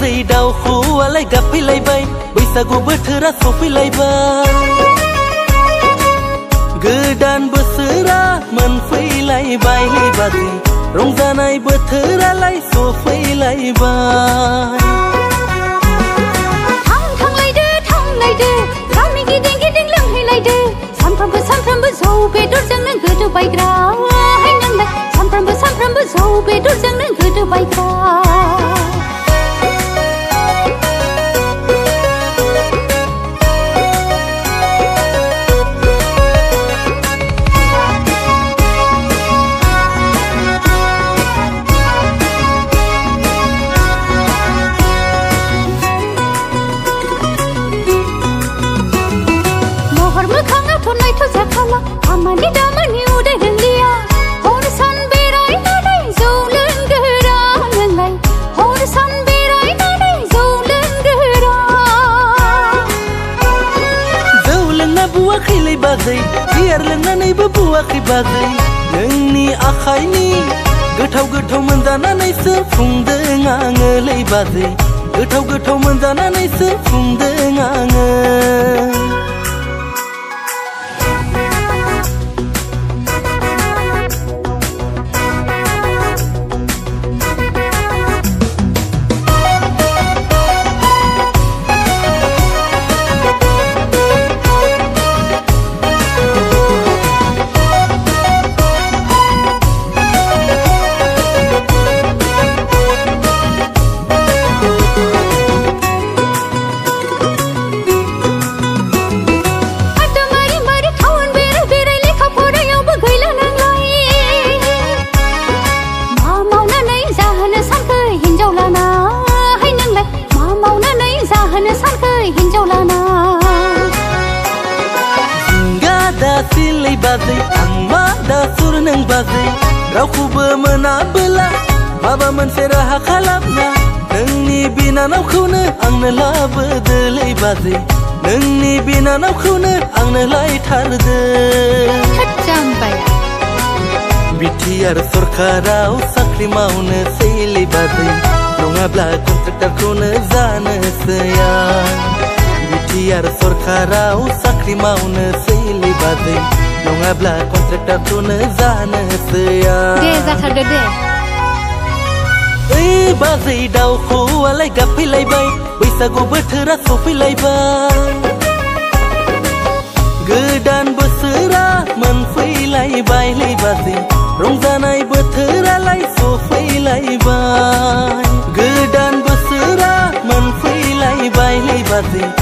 बाजै दाउखौआलाय गाबफैलायबाय बैसागु बोथोरा सफैलायबाय गोदान बोसोरा मोनफैलायबाय बाजै रंजानाय बोथोरालाय सफैलायबाय थांलायदो गामि गिदिं गिदिं लोंहैलायदो सानफ्रामबो जौ बेदरजोंनो गोदोबायग्रा हाय नोंलाय सानफ्रामबो जौ बेदरजोंनो गोदोबायग्रा खामानि दामानि उदाय रोंलिया हर सान बेरायनानै जौ लोंगोरा नोंलाय हर सान बेरायनानै जौ लोंगोरा जौ लोंना बुवाखैलै बाजै बियार लोंनानैबो बुवाखै बाजै नोंनि आखाइनि गोथाव मोनजानानैसो फुंदों आङोलै बाजै गोथाव मोनजानानैसो फुंदों आङो सिलै बाजै आं मा दासुर नों बाजै रावखौबो मोनाबोला माबा मोनसे राहा खालामना नोंनि बिनानावखौनो आंनो लाबोदोलै बाजै नोंनि बिनानावखौनो आंनो लायथारदो बिटिआर सरखाराव साख्रि मावनोसैलै बाजै नङाब्ला कन्ट्रेक्टरखौनो जानोसै आं बिटिआर सरखाराव साख्रि मावनोसैलै बाजै नङाब्ला कन्ट्रेक्टरखौनो जानोसै आं दे जाथारदो दे ओइ बाजै दाउखौआलाय गाबफैलायबाय बैसागु बोथोरा सफैलायबाय गोदान बोसोरा मोनफैलायबायलै बाजै रंजानाय बोथोरालाय सफैलायबाय गोदान बोसोरा मोनफैलायबायलै बाजै